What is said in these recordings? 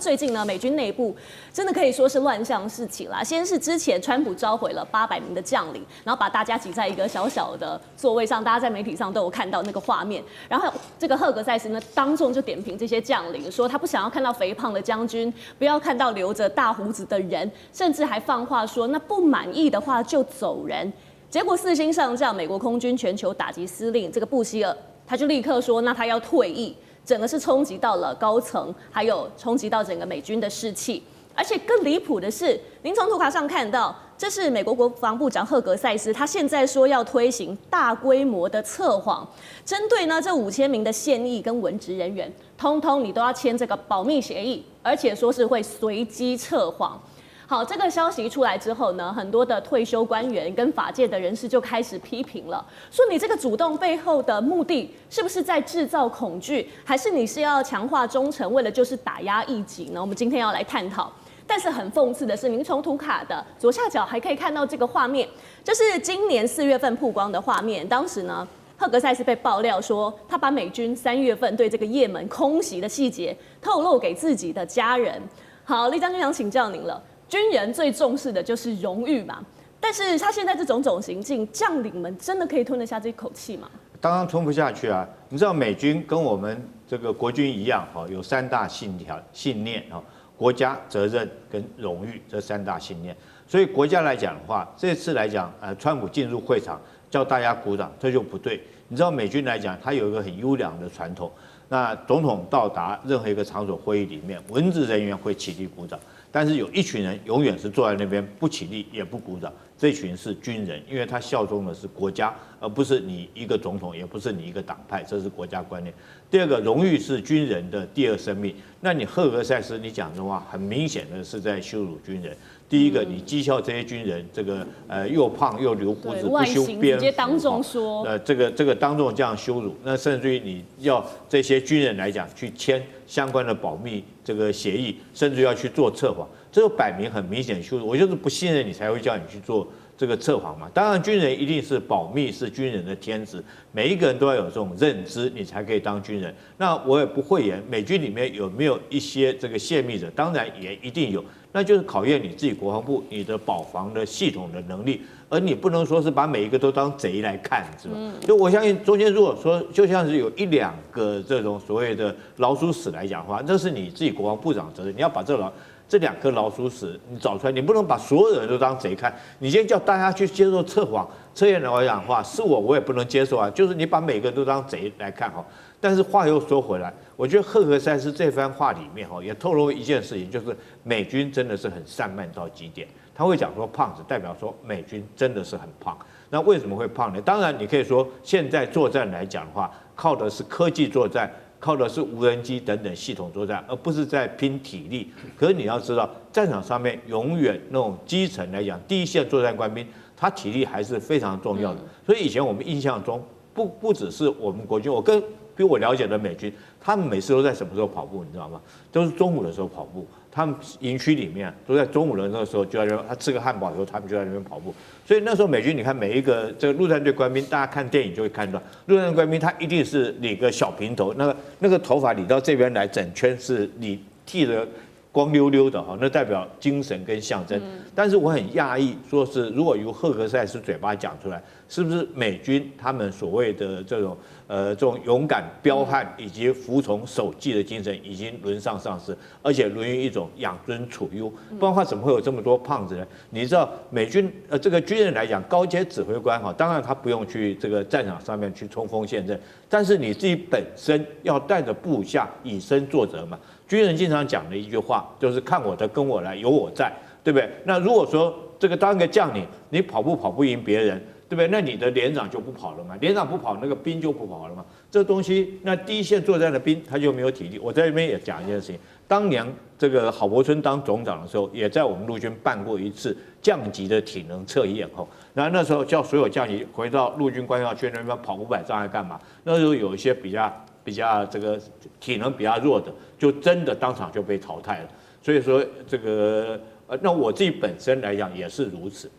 最近呢，美军内部真的可以说是乱象四起啦。先是之前川普召回了800名的将领，然后把大家挤在一个小小的座位上，大家在媒体上都有看到那个画面。然后这个赫格塞斯呢，当众就点评这些将领，说他不想要看到肥胖的将军，不要看到留着大胡子的人，甚至还放话说，那不满意的话就走人。结果4星上将美国空军全球打击司令这个布希尔，他就立刻说，那他要退役。整个是冲击到了高层，还有冲击到整个美军的士气。而且更离谱的是，您从图卡上看到，这是美国国防部长赫格塞斯，他现在说要推行大规模的测谎，针对呢这5000名的现役跟文职人员，通通你都要签这个保密协议，而且说是会随机测谎。好，这个消息出来之后呢，很多的退休官员跟法界的人士就开始批评了，说你这个主动背后的目的是不是在制造恐惧，还是你是要强化忠诚，为了就是打压异己呢？我们今天要来探讨。但是很讽刺的是，您从图卡的左下角还可以看到这个画面，这是今年4月份曝光的画面。当时呢，赫格塞斯被爆料说，他把美军3月份对这个也门空袭的细节透露给自己的家人。好，李将军想请教您了。军人最重视的就是荣誉嘛，但是他现在这种行径，将领们真的可以吞得下这口气吗？当然吞不下去啊！你知道美军跟我们这个国军一样，有3大信念啊，国家、责任跟荣誉这3大信念。所以国家来讲的话，这次来讲，川普进入会场叫大家鼓掌，这就不对。你知道美军来讲，它有一个很优良的传统，那总统到达任何一个场所会议里面，文职人员会起立鼓掌。但是有一群人永远是坐在那边不起立也不鼓掌，这群是军人，因为他效忠的是国家，而不是你一个总统，也不是你一个党派，这是国家观念。第二个，荣誉是军人的第二生命。那你赫格塞斯你讲的话，很明显的是在羞辱军人。第一个，你讥笑这些军人，这个又胖又留胡子，不修边幅，直接当众说，这个当众这样羞辱，那甚至于你要这些军人来讲去签相关的保密这个协议，甚至要去做测谎，这个摆明很明显的羞辱。我就是不信任你才会叫你去做这个测谎嘛。当然，军人一定是保密是军人的天职，每一个人都要有这种认知，你才可以当军人。那我也不讳言，美军里面有没有一些这个泄密者？当然也一定有。那就是考验你自己国防部你的保防的系统的能力，而你不能说是把每一个都当贼来看，是吧？就我相信中间如果说就像是有1、2个这种所谓的老鼠屎来讲的话，那是你自己国防部长的责任，你要把这2颗老鼠屎你找出来，你不能把所有人都当贼看。你今天叫大家去接受测谎测验来讲的话，是我也不能接受啊。就是你把每个人都当贼来看哈。但是话又说回来，我觉得赫格塞斯这番话里面也透露一件事情，就是美军真的是很散漫到极点。他会讲说胖子，代表说美军真的是很胖。那为什么会胖呢？当然你可以说现在作战来讲的话，靠的是科技作战，靠的是无人机等等系统作战，而不是在拼体力。可是你要知道，战场上面永远那种基层来讲，第一线作战官兵，他体力还是非常重要的。所以以前我们印象中，不只是我们国军，比我了解的美军，他们每次都在什么时候跑步，你知道吗？都是中午的时候跑步。他们营区里面都在中午的那个时候就在那边，他吃个汉堡以后，他们就在那边跑步。所以那时候美军，你看每一个这个陆战队官兵，大家看电影就会看到，陆战队官兵他一定是理个小平头，那个头发理到这边来，整圈是理剃的光溜溜的哈，那代表精神跟象征。但是我很讶异，说是如果由赫格塞斯嘴巴讲出来，是不是美军他们所谓的这种勇敢彪悍以及服从守纪的精神已经沦丧丧失，而且沦于一种养尊处优，不然的话怎么会有这么多胖子呢？你知道美军这个军人来讲，高阶指挥官哈，当然他不用去这个战场上面去冲锋陷阵，但是你自己本身要带着部下以身作则嘛。军人经常讲的一句话就是看我的跟我来，有我在，对不对？那如果说这个当一个将领，你跑不赢别人，对不对？那你的连长就不跑了嘛，连长不跑，那个兵就不跑了嘛。这东西，那第一线作战的兵他就没有体力。我在这边也讲一件事情，当年这个郝柏村当总长的时候，也在我们陆军办过一次将级的体能测验后，然后那时候叫所有将级回到陆军官校去那边跑500障碍干嘛？那时候有一些比较这个体能比较弱的，就真的当场就被淘汰了。所以说这个那我自己本身来讲也是如此。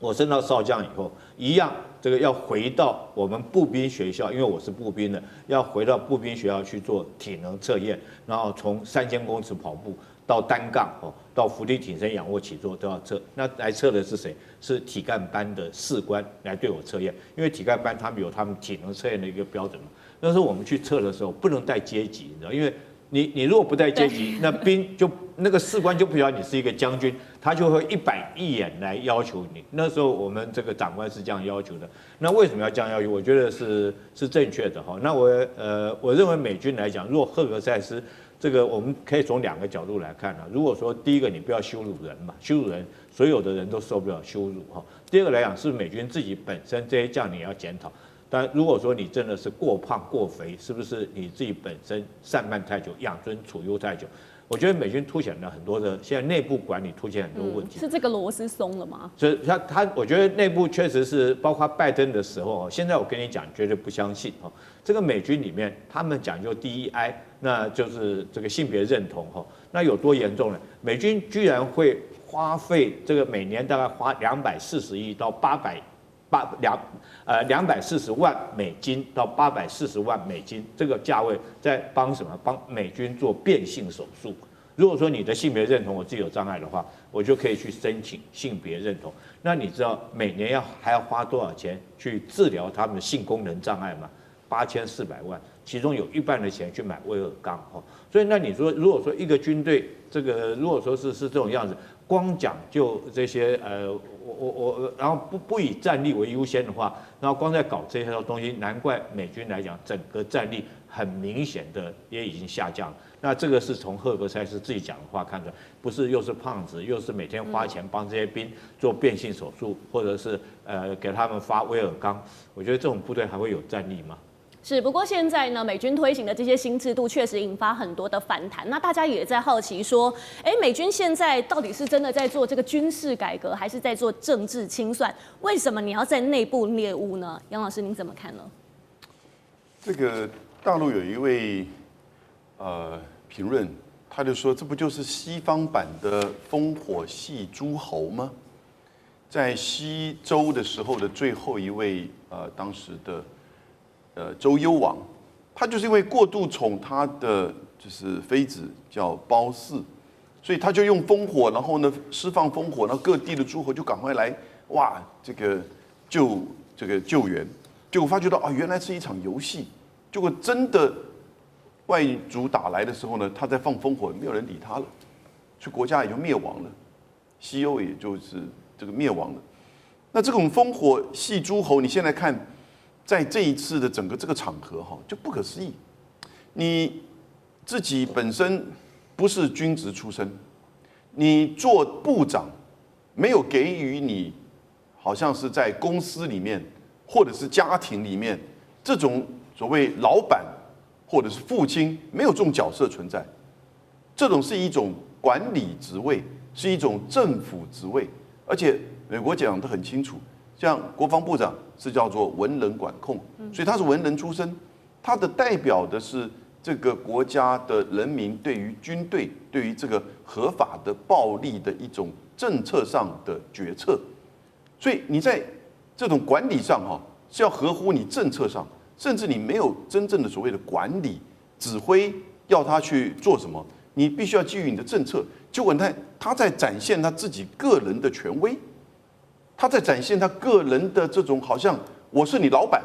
我升到少将以后，一样这个要回到我们步兵学校，因为我是步兵的，要回到步兵学校去做体能测验，然后从3000公尺跑步到单杠到伏地挺身、仰卧起坐都要测。那来测的是谁？是体干班的士官来对我测验，因为体干班他们有他们体能测验的一个标准嘛。那时候我们去测的时候不能带阶级，你知道，因为你如果不带阶级，那兵就那个士官就不晓得你是一个将军，他就会一眼来要求你。那时候我们这个长官是这样要求的。那为什么要这样要求？我觉得是正确的哈。那我认为美军来讲，如果赫格塞斯这个我们可以从2个角度来看啊。如果说第一个你不要羞辱人嘛，羞辱人所有的人都受不了羞辱哈。第二个来讲是美军自己本身这些将领要检讨。但如果说你真的是过胖过肥，是不是你自己本身散漫太久，养尊处优太久？我觉得美军凸显了很多的，现在内部管理凸显很多问题。是这个螺丝松了吗？所以我觉得内部确实是，包括拜登的时候，现在我跟你讲，绝对不相信哈。这个美军里面，他们讲究DEI，那就是这个性别认同哈。那有多严重呢？美军居然会花费这个每年大概花240亿到240万美金到840万美金这个价位，在帮什么？帮美军做变性手术。如果说你的性别认同我自己有障碍的话，我就可以去申请性别认同。那你知道每年还要花多少钱去治疗他们的性功能障碍吗？8400万，其中有一半的钱去买威尔刚哦。所以那你说，如果说一个军队这个如果说是这种样子，光讲究这些然后不以战力为优先的话，然后光在搞这些东西，难怪美军来讲，整个战力很明显的也已经下降了。那这个是从赫格塞斯自己讲的话看出来，不是又是胖子，又是每天花钱帮这些兵做变性手术，或者是给他们发威尔刚，我觉得这种部队还会有战力吗？是，不过现在呢，美军推行的这些新制度确实引发很多的反弹。那大家也在好奇说，美军现在到底是真的在做这个军事改革，还是在做政治清算？为什么你要在内部猎巫呢？杨老师，您怎么看呢？这个大陆有一位评论，他就说，这不就是西方版的烽火戏诸侯吗？在西周的时候的最后一位当时的周幽王，他就是因为过度宠他的就是妃子叫褒姒，所以他就用烽火，然后呢释放烽火，然后各地的诸侯就赶快来哇这个救援，结果发觉到啊原来是一场游戏，结果真的外族打来的时候呢，他在放烽火，没有人理他了，所以国家也就灭亡了，西欧也就是这个灭亡了。那这种烽火戏诸侯，你现在看。在这一次的整个这个场合哈，就不可思议。你自己本身不是军职出身，你做部长，没有给予你，好像是在公司里面或者是家庭里面这种所谓老板或者是父亲，没有这种角色存在。这种是一种管理职位，是一种政府职位，而且美国讲得很清楚。像国防部长是叫做文人管控，所以他是文人出身，他的代表的是这个国家的人民对于军队、对于这个合法的暴力的一种政策上的决策，所以你在这种管理上哈是要合乎你政策上，甚至你没有真正的所谓的管理指挥，要他去做什么，你必须要基于你的政策。结果他在展现他自己个人的权威。他在展现他个人的这种，好像我是你老板，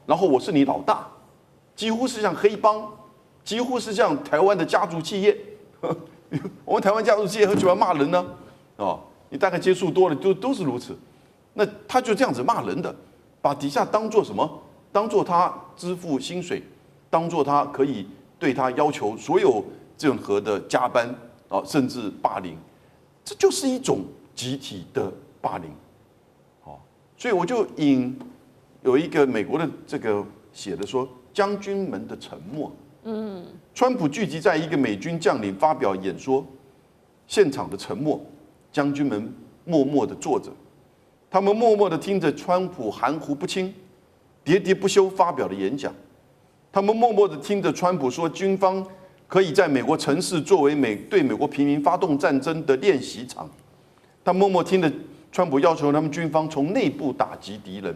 然后我是你老大，几乎是像黑帮，几乎是像台湾的家族企业。我们台湾家族企业很喜欢骂人呢，你大概接触多了都是如此。那他就这样子骂人的，把底下当做什么？当做他支付薪水，当做他可以对他要求所有任何的加班甚至霸凌，这就是一种集体的。霸凌，所以我就有一个美国的这个写的说，将军们的沉默。川普聚集在一个美军将领发表演说，现场的沉默，将军们默默地坐着，他们默默地听着川普含糊不清、喋喋不休发表的演讲，他们默默地听着川普说，军方可以在美国城市作为对美国平民发动战争的练习场，他默默听着川普要求他们军方从内部打击敌人，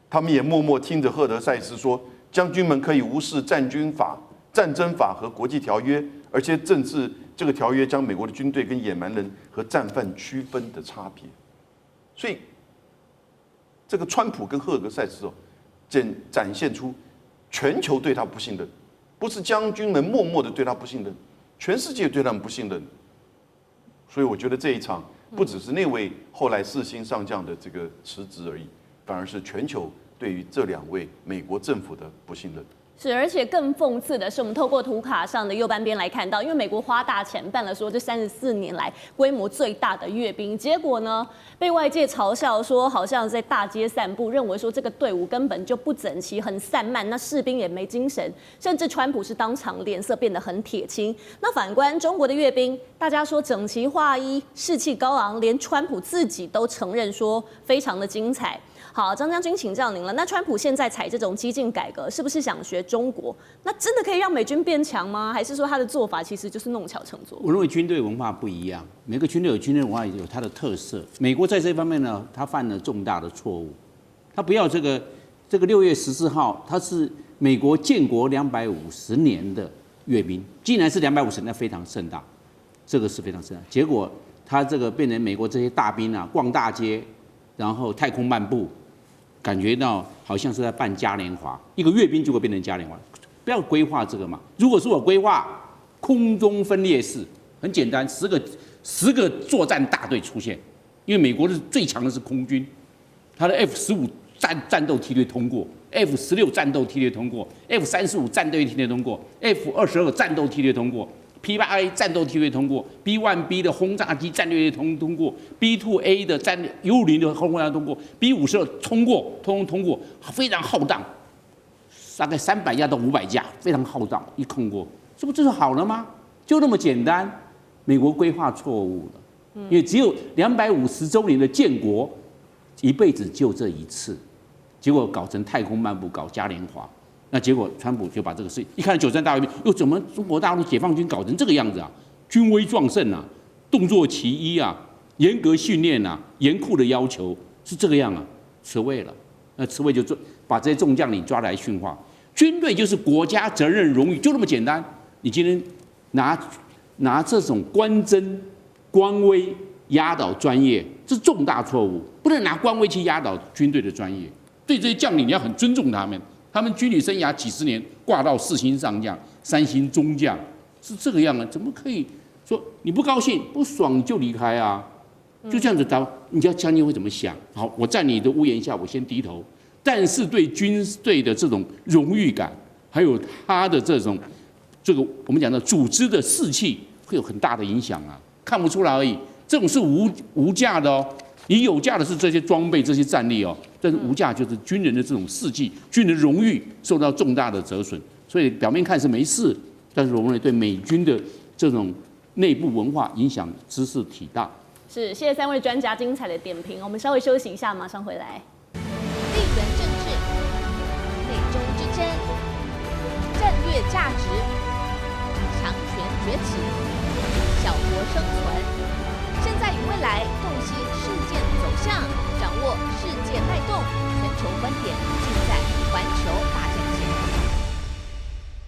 他们也默默听着赫德塞斯说，将军们可以无视战争法和国际条约，而且正是这个条约将美国的军队跟野蛮人和战犯区分的差别。所以，这个川普跟赫德塞斯展现出全球对他不信任，不是将军们默默的对他不信任，全世界对他们不信任。所以我觉得这一场不只是那位后来4星上将的这个辞职而已，反而是全球对于这2位美国政府的不信任。是，而且更讽刺的是，我们透过图卡上的右半边来看到，因为美国花大钱办了说这34年来规模最大的阅兵，结果呢被外界嘲笑说好像在大街散步，认为说这个队伍根本就不整齐、很散漫，那士兵也没精神，甚至川普是当场脸色变得很铁青。那反观中国的阅兵，大家说整齐划一、士气高昂，连川普自己都承认说非常的精彩。好，张将军请教您了。那川普现在采这种激进改革，是不是想学中国？那真的可以让美军变强吗？还是说他的做法其实就是弄巧成拙？我认为军队文化不一样，每个军队有军队文化有它的特色。美国在这方面呢，他犯了重大的错误。他不要这个6月14号，他是美国建国250年的阅兵，既然是250年，那非常盛大，这个是非常盛大。结果他这个变成美国这些大兵啊，逛大街，然后太空漫步。感觉到好像是在办嘉年华，一个阅兵就会变成嘉年华，不要规划这个嘛。如果是我规划空中分列式，很简单，10个作战大队出现，因为美国的最强的是空军，它的 F-15战斗梯队通过 ，F-16战斗梯队通过 ，F-35战斗梯队通过 ，F-22战斗梯队通过。P-8A 战斗梯队通过 ，B-1B 的轰炸机战略通过 ，B-2A 的U-50的轰炸通过 ，B-52通过，通过，非常浩荡，大概300架到500架，非常浩荡，一通过，这不就是好了吗？就那么简单。美国规划错误了，因为只有250周年的建国，一辈子就这一次，结果搞成太空漫步，搞嘉年华。那结果，川普就把这个事一看93大阅兵，又怎么中国大陆解放军搞成这个样子啊？军威壮盛啊，动作齐一啊，严格训练啊，严酷的要求是这个样啊，辞位了。那辞位就把这些众将领抓来训话。军队就是国家责任荣誉，就那么简单。你今天拿这种官箴、官威压倒专业，这是重大错误。不能拿官威去压倒军队的专业。对这些将领，你要很尊重他们。他们军旅生涯几十年，挂到4星上将、3星中将，是这个样啊？怎么可以说你不高兴、不爽你就离开啊？就这样子打，你要将军会怎么想？好，我在你的屋檐下，我先低头。但是对军队的这种荣誉感，还有他的这个我们讲的组织的士气，会有很大的影响啊。看不出来而已，这种是无价的哦。你有价的是这些装备、这些战力哦，但是无价就是军人的这种士气、军人的荣誉受到重大的折损。所以表面看是没事，但是我认为对美军的这种内部文化影响知识体大。是，谢谢3位专家精彩的点评。我们稍微休息一下，马上回来。地缘政治、美中之争、战略价值、强权崛起、小国生存。现在与未来洞悉事件走向，掌握世界脉动，全球观点尽在环球大